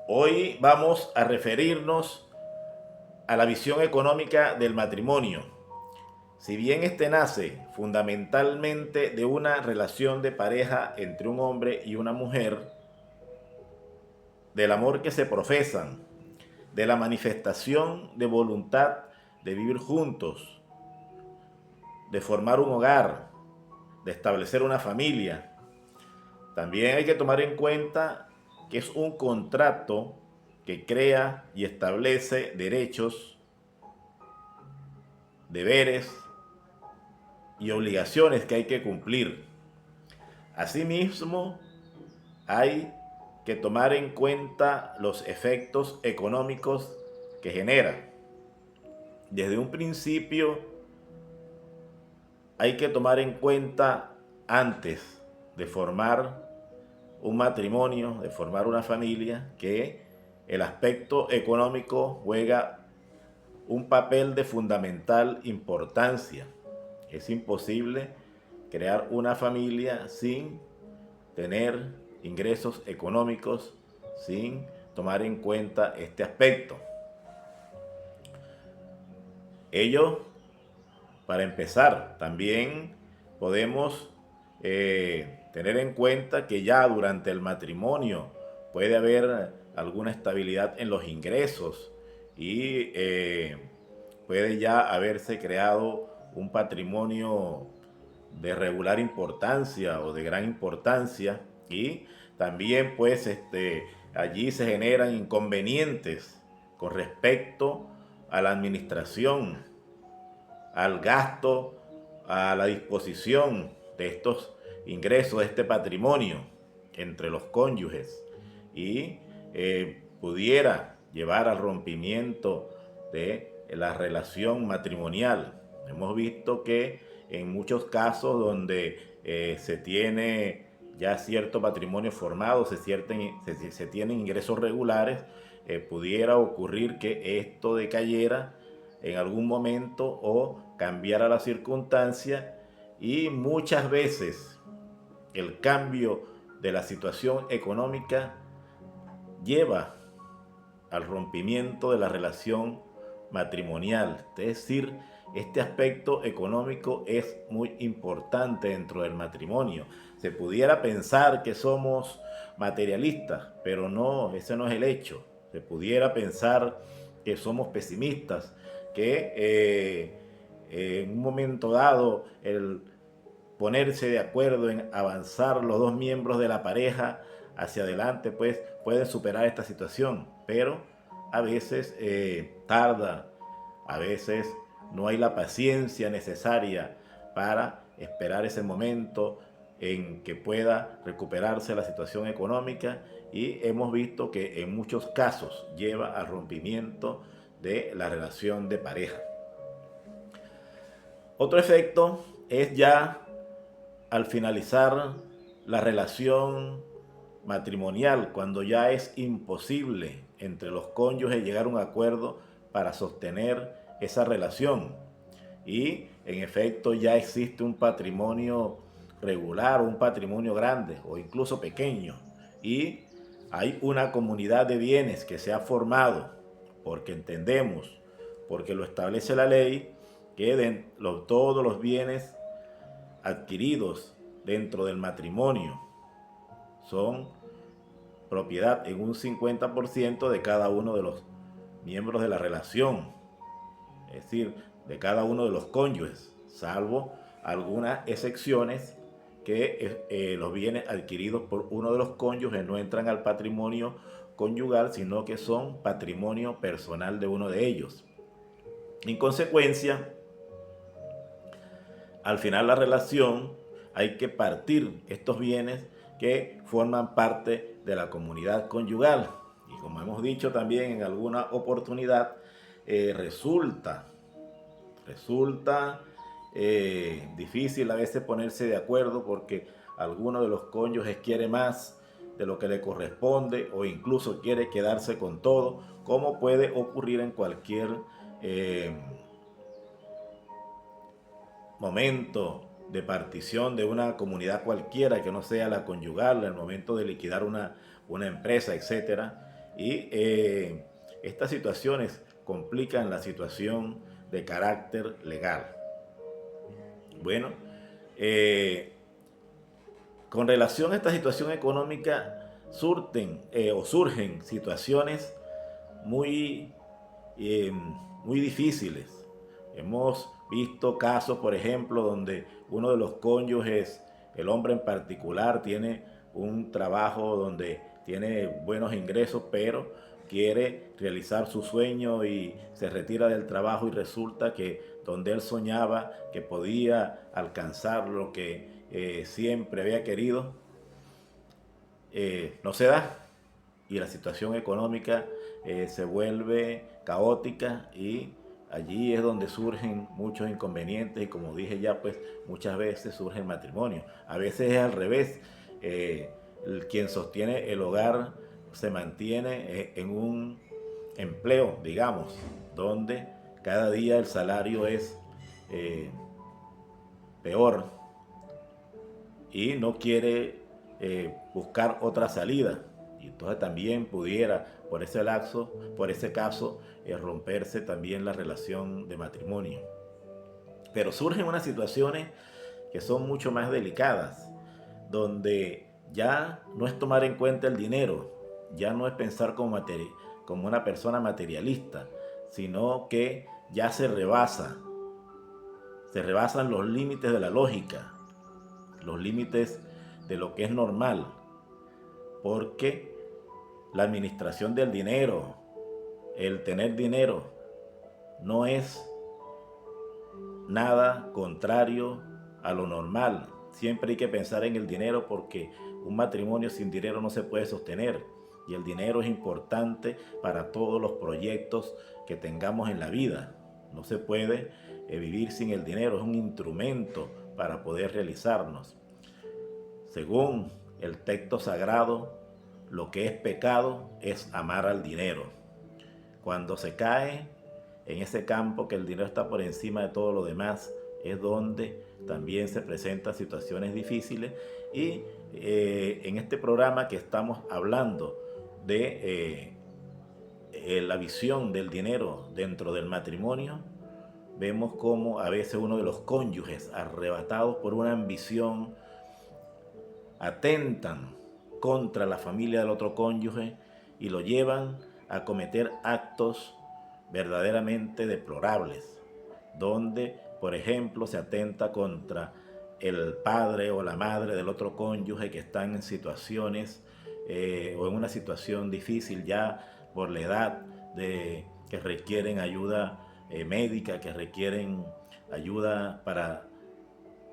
Hoy vamos a referirnos a la visión económica del matrimonio. Si bien este nace fundamentalmente de una relación de pareja entre un hombre y una mujer, del amor que se profesan, de la manifestación de voluntad de vivir juntos, de formar un hogar, de establecer una familia, también hay que tomar en cuenta que es un contrato que crea y establece derechos, deberes y obligaciones que hay que cumplir. Asimismo, hay que tomar en cuenta los efectos económicos que genera. Desde un principio hay que tomar en cuenta, antes de formar un matrimonio, de formar una familia, que el aspecto económico juega un papel de fundamental importancia. Es imposible crear una familia sin tener ingresos económicos, sin tomar en cuenta este aspecto. Ello, para empezar, también podemos tener en cuenta que ya durante el matrimonio puede haber alguna estabilidad en los ingresos y puede ya haberse creado un patrimonio de regular importancia o de gran importancia, y también pues allí se generan inconvenientes con respecto a la administración, al gasto, a la disposición de estos ingresos, de este patrimonio entre los cónyuges, y pudiera llevar al rompimiento de la relación matrimonial. Hemos visto que en muchos casos donde se tiene ya cierto patrimonio formado, se tienen ingresos regulares, pudiera ocurrir que esto decayera en algún momento o cambiara la circunstancia, y muchas veces el cambio de la situación económica lleva al rompimiento de la relación matrimonial. Es decir, este aspecto económico es muy importante dentro del matrimonio. Se pudiera pensar que somos materialistas, pero no, ese no es el hecho. Se pudiera pensar que somos pesimistas, que en un momento dado el ponerse de acuerdo en avanzar los dos miembros de la pareja hacia adelante, pues pueden superar esta situación, pero a veces tarda, a veces no hay la paciencia necesaria para esperar ese momento en que pueda recuperarse la situación económica, y hemos visto que en muchos casos lleva al rompimiento de la relación de pareja. Otro efecto es ya al finalizar la relación matrimonial, cuando ya es imposible entre los cónyuges llegar a un acuerdo para sostener esa relación, y en efecto ya existe un patrimonio regular, un patrimonio grande o incluso pequeño, y hay una comunidad de bienes que se ha formado, porque entendemos, porque lo establece la ley, que todos los bienes adquiridos dentro del matrimonio son propiedad en un 50% de cada uno de los miembros de la relación, es decir, de cada uno de los cónyuges, salvo algunas excepciones que los bienes adquiridos por uno de los cónyuges no entran al patrimonio conyugal, sino que son patrimonio personal de uno de ellos. En consecuencia, al final la relación hay que partir estos bienes que forman parte de la comunidad conyugal. Y como hemos dicho también en alguna oportunidad, resulta difícil a veces ponerse de acuerdo, porque alguno de los cónyuges quiere más de lo que le corresponde o incluso quiere quedarse con todo, como puede ocurrir en cualquier momento de partición de una comunidad cualquiera que no sea la conyugal, el momento de liquidar una empresa, etcétera. Y estas situaciones complican la situación de carácter legal. Bueno, con relación a esta situación económica, surgen situaciones muy, muy difíciles. Hemos visto casos, por ejemplo, donde uno de los cónyuges, el hombre en particular, tiene un trabajo donde tiene buenos ingresos, pero quiere realizar su sueño y se retira del trabajo y resulta que donde él soñaba que podía alcanzar lo que siempre había querido, no se da y la situación económica se vuelve caótica y allí es donde surgen muchos inconvenientes y como dije ya, pues muchas veces surge el matrimonio. A veces es al revés. Quien sostiene el hogar se mantiene en un empleo, digamos, donde cada día el salario es eh, peor y no quiere buscar otra salida. Y entonces también pudiera, por ese caso, romperse también la relación de matrimonio. Pero surgen unas situaciones que son mucho más delicadas, donde ya no es tomar en cuenta el dinero, ya no es pensar como una persona materialista, sino que ya se rebasan los límites de la lógica, los límites de lo que es normal, porque la administración del dinero, el tener dinero, no es nada contrario a lo normal. Siempre hay que pensar en el dinero porque un matrimonio sin dinero no se puede sostener. Y el dinero es importante para todos los proyectos que tengamos en la vida. No se puede vivir sin el dinero, es un instrumento para poder realizarnos. Según el texto sagrado, lo que es pecado es amar al dinero. Cuando se cae en ese campo que el dinero está por encima de todo lo demás, es donde también se presentan situaciones difíciles y en este programa que estamos hablando de la visión del dinero dentro del matrimonio, vemos como a veces uno de los cónyuges, arrebatados por una ambición, atentan contra la familia del otro cónyuge y lo llevan a cometer actos verdaderamente deplorables, donde, por ejemplo, se atenta contra el padre o la madre del otro cónyuge que están en situaciones o en una situación difícil ya por la edad, que requieren ayuda médica, que requieren ayuda para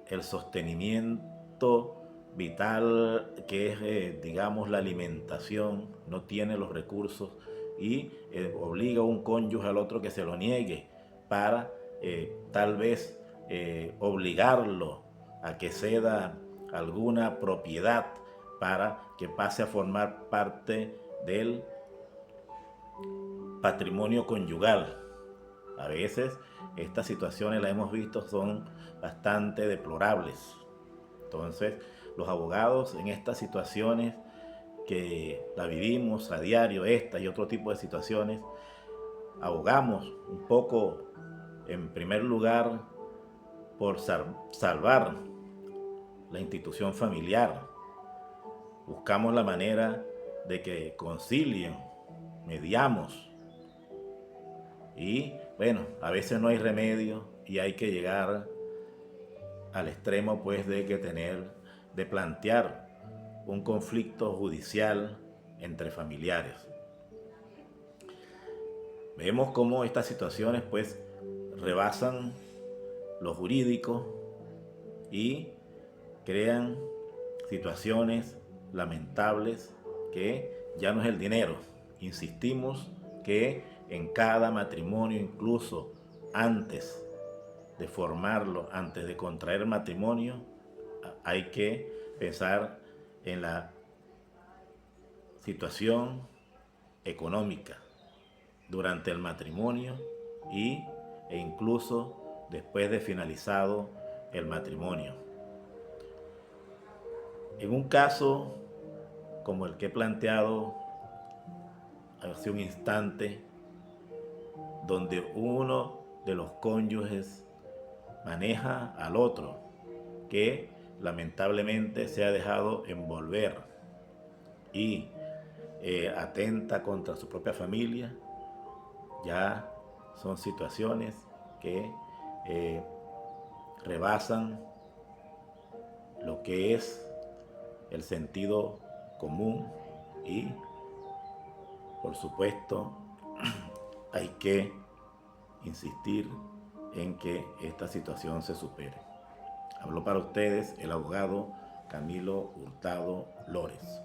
el sostenimiento vital, que es, digamos, la alimentación, no tiene los recursos y obliga a un cónyuge al otro que se lo niegue para tal vez obligarlo a que ceda alguna propiedad para que pase a formar parte del patrimonio conyugal. A veces estas situaciones, las hemos visto, son bastante deplorables. Entonces, los abogados en estas situaciones que la vivimos a diario, esta y otro tipo de situaciones, abogamos un poco, en primer lugar, por salvar la institución familiar. Buscamos la manera de que concilien, mediamos. Y bueno, a veces no hay remedio y hay que llegar al extremo pues de plantear un conflicto judicial entre familiares. Vemos cómo estas situaciones pues rebasan lo jurídico y crean situaciones lamentables que ya no es el dinero. Insistimos que en cada matrimonio, incluso antes de formarlo, antes de contraer matrimonio, hay que pensar en la situación económica durante el matrimonio e incluso después de finalizado el matrimonio. En un caso como el que he planteado hace un instante donde uno de los cónyuges maneja al otro, que lamentablemente se ha dejado envolver y atenta contra su propia familia. Ya son situaciones que rebasan lo que es el sentido común y, por supuesto, hay que insistir en que esta situación se supere. Habló para ustedes el abogado Camilo Hurtado Lores.